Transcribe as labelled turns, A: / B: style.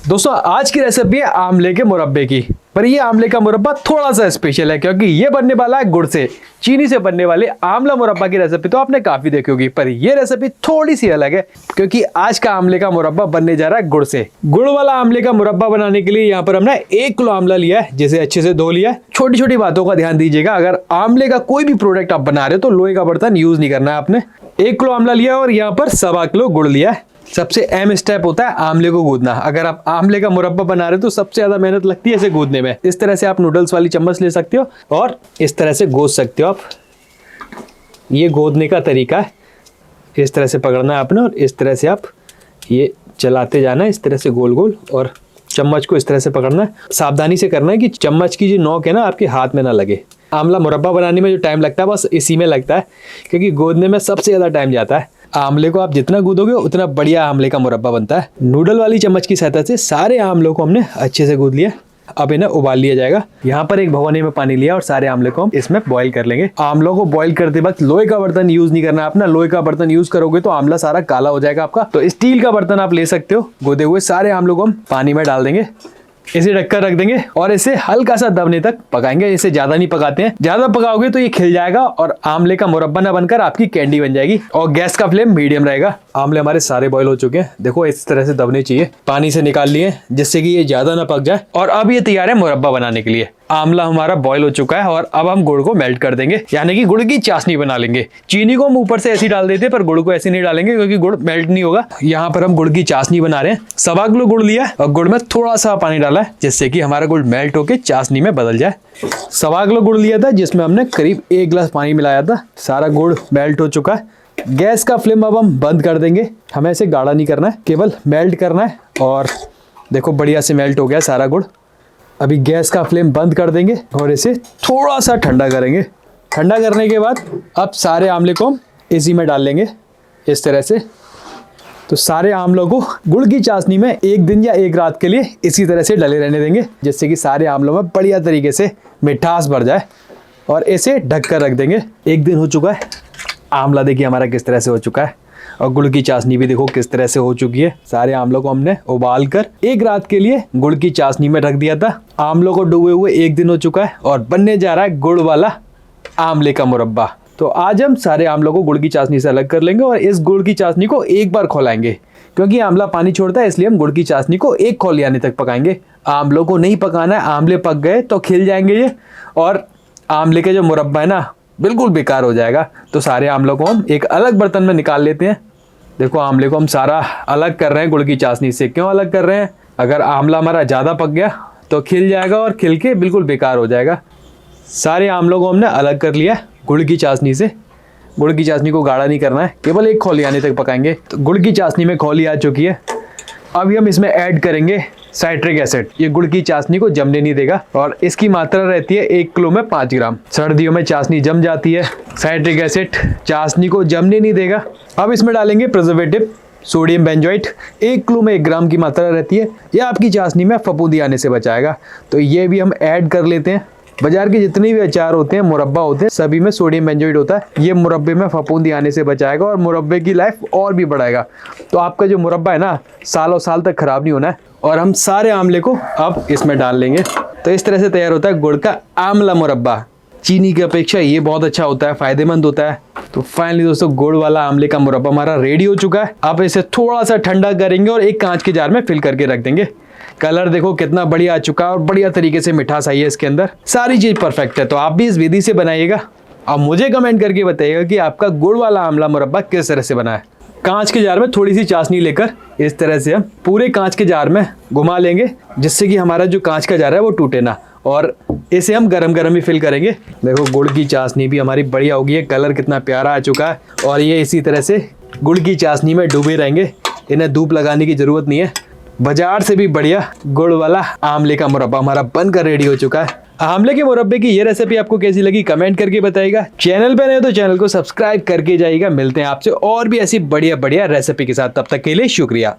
A: दोस्तों आज की रेसिपी है आमले के मुरब्बे की। पर ये आमले का मुरब्बा थोड़ा सा स्पेशल है क्योंकि ये बनने वाला है गुड़ से। चीनी से बनने वाले आमला मुरब्बा की रेसिपी तो आपने काफी देखी होगी, पर ये रेसिपी थोड़ी सी अलग है क्योंकि आज का आमले का मुरब्बा बनने जा रहा है गुड़ से। गुड़ वाला आमले का मुरब्बा बनाने के लिए यहाँ पर हमने 1 किलो आमला लिया है, जिसे अच्छे से धो लिया है। छोटी छोटी बातों का ध्यान दीजिएगा, अगर आमले का कोई भी प्रोडक्ट आप बना रहे हो तो लोहे का बर्तन यूज नहीं करना है आपने। 1 किलो आमला लिया और यहाँ पर 1.25 किलो गुड़ लिया है। सबसे अहम स्टेप होता है आमले को गूंदना। अगर आप आमले का मुरब्बा बना रहे हो तो सबसे ज्यादा मेहनत लगती है इसे गूंदने में। इस तरह से आप नूडल्स वाली चम्मच ले सकते हो और इस तरह से गूंद सकते हो आप। ये गूंदने का तरीका है, इस तरह से पकड़ना है आपने और इस तरह से आप ये चलाते जाना है, इस तरह से गोल गोल, और चम्मच को इस तरह से पकड़ना है। सावधानी से करना है कि चम्मच की जो नोक है ना आपके हाथ में ना लगे। आमला मुरब्बा बनाने में जो टाइम लगता है बस इसी में लगता है, क्योंकि गूंदने में सबसे ज्यादा टाइम जाता है। आमले को आप जितना गूंदोगे उतना बढ़िया आमले का मुरब्बा बनता है। नूडल वाली चम्मच की सहायता से सारे आमलों को हमने अच्छे से गूंद लिया। अब इन्हें उबाल लिया जाएगा। यहाँ पर एक भगोने में पानी लिया और सारे आमले को हम इसमें बॉईल कर लेंगे। आमलों को बॉईल करते वक्त लोहे का बर्तन यूज नहीं करना है अपना। लोहे का बर्तन यूज करोगे तो आमला सारा काला हो जाएगा आपका। तो स्टील का बर्तन आप ले सकते हो। गूंदे हुए सारे आमलों को हम पानी में डाल देंगे, इसे ढककर रख देंगे और इसे हल्का सा दबने तक पकाएंगे। इसे ज्यादा नहीं पकाते हैं, ज्यादा पकाओगे तो ये खिल जाएगा और आमले का मुरब्बा ना बनकर आपकी कैंडी बन जाएगी। और गैस का फ्लेम मीडियम रहेगा। आमले हमारे सारे बॉईल हो चुके हैं, देखो इस तरह से दबने चाहिए। पानी से निकाल लिए जिससे कि ये ज्यादा ना पक जाए। और अब ये तैयार है मुरब्बा बनाने के लिए। आमला हमारा बॉईल हो चुका है और अब हम गुड़ को मेल्ट कर देंगे, यानी कि गुड़ की चाशनी बना लेंगे। चीनी को हम ऊपर से ऐसी डाल देते हैं, पर गुड़ को ऐसे नहीं डालेंगे क्योंकि गुड़ मेल्ट नहीं होगा। यहाँ पर हम गुड़ की चाशनी बना रहे हैं। 1.25 किलो गुड़ लिया और गुड़ में थोड़ा सा पानी डाला है जिससे कि हमारा गुड़ मेल्ट होकर चाशनी में बदल जाए। 1.25 किलो गुड़ लिया था जिसमें हमने करीब 1 गिलास पानी मिलाया था। सारा गुड़ मेल्ट हो चुका है। गैस का फ्लेम अब हम बंद कर देंगे। हमें इसे गाढ़ा नहीं करना है, केवल मेल्ट करना है। और देखो बढ़िया से मेल्ट हो गया सारा गुड़। अभी गैस का फ्लेम बंद कर देंगे और इसे थोड़ा सा ठंडा करेंगे। ठंडा करने के बाद अब सारे आमले को हम इसी में डाल लेंगे इस तरह से। तो सारे आमलों को गुड़ की चाशनी में 1 दिन या 1 रात के लिए इसी तरह से डले रहने देंगे, जिससे कि सारे आमलों में बढ़िया तरीके से मिठास भर जाए। और इसे ढक कर रख देंगे। 1 दिन हो चुका है। आमला देखिए हमारा किस तरह से हो चुका है और गुड़ की चाशनी भी देखो किस तरह से हो चुकी है। सारे आमलों को हमने उबाल कर 1 रात के लिए गुड़ की चाशनी में रख दिया था। आमलों को डूबे हुए 1 दिन हो चुका है और बनने जा रहा है गुड़ वाला आमले का मुरब्बा। तो आज हम सारे आमलों को गुड़ की चाशनी से अलग कर लेंगे और इस गुड़ की चाशनी को एक बार खौलाएंगे, क्योंकि आमला पानी छोड़ता है, इसलिए हम गुड़ की चाशनी को एक खौल आने तक पकाएंगे। आमलों को नहीं पकाना है, आमले पक गए तो खिल जाएंगे ये, और आमले का जो मुरब्बा है ना बिल्कुल बेकार हो जाएगा। तो सारे आमलों को हम एक अलग बर्तन में निकाल लेते हैं। देखो आमले को हम सारा अलग कर रहे हैं गुड़ की चाशनी से। क्यों अलग कर रहे हैं? अगर आमला हमारा ज़्यादा पक गया तो खिल जाएगा और खिल के बिल्कुल बेकार हो जाएगा। सारे आमलों को हमने अलग कर लिया गुड़ की चाशनी से। गुड़ की चाशनी को गाढ़ा नहीं करना है, केवल एक खौली आने तक पकाएंगे। तो गुड़ की चाशनी में खौली आ चुकी है। अभी हम इसमें ऐड करेंगे साइट्रिक एसिड। ये गुड़ की चाशनी को जमने नहीं देगा और इसकी मात्रा रहती है 1 किलो में 5 ग्राम। सर्दियों में चाशनी जम जाती है, साइट्रिक एसिड चाशनी को जमने नहीं देगा। अब इसमें डालेंगे प्रिजर्वेटिव सोडियम बेंजोएट। 1 किलो में 1 ग्राम की मात्रा रहती है। यह आपकी चाशनी में फफूंदी आने से बचाएगा। तो ये भी हम ऐड कर लेते हैं। बाजार के जितने भी अचार होते हैं, मुरब्बा होते हैं, सभी में सोडियम बेंजोएट होता है। ये मुरब्बे में फफूंदी आने से बचाएगा और मुरब्बे की लाइफ और भी बढ़ाएगा। तो आपका जो मुरब्बा है ना सालों साल तक खराब नहीं होना है। और हम सारे आमले को अब इसमें डाल लेंगे। तो इस तरह से तैयार होता है गुड़ का आमला मुरब्बा। चीनी की अपेक्षा ये बहुत अच्छा होता है, फायदेमंद होता है। तो फाइनली दोस्तों गुड़ वाला आमले का मुरब्बा हमारा रेडी हो चुका है। अब इसे थोड़ा सा ठंडा करेंगे और एक कांच के जार में फिल करके रख देंगे। कलर देखो कितना बढ़िया आ चुका है और बढ़िया तरीके से मिठास आई है इसके अंदर। सारी चीज परफेक्ट है। तो आप भी इस विधि से बनाइएगा और मुझे कमेंट करके बताइएगा कि आपका गुड़ वाला आमला मुरब्बा किस तरह से बना है। कांच के जार में थोड़ी सी चाशनी लेकर इस तरह से हम पूरे कांच के जार में घुमा लेंगे, जिससे कि हमारा जो कांच का जार है वो टूटे ना। और इसे हम गरम गरम ही फिल करेंगे। देखो गुड़ की चाशनी भी हमारी बढ़िया होगी है। कलर कितना प्यारा आ चुका है और ये इसी तरह से गुड़ की चाशनी में डूबे रहेंगे। इन्हें धूप लगाने की जरूरत नहीं है। बाजार से भी बढ़िया गुड़ वाला आमले का मुरब्बा हमारा बनकर रेडी हो चुका है। आमले के मुरब्बे की ये रेसिपी आपको कैसी लगी कमेंट करके बताइएगा। चैनल पे नए तो चैनल को सब्सक्राइब करके जाइएगा। मिलते हैं आपसे और भी ऐसी बढ़िया बढ़िया रेसिपी के साथ। तब तक के लिए शुक्रिया।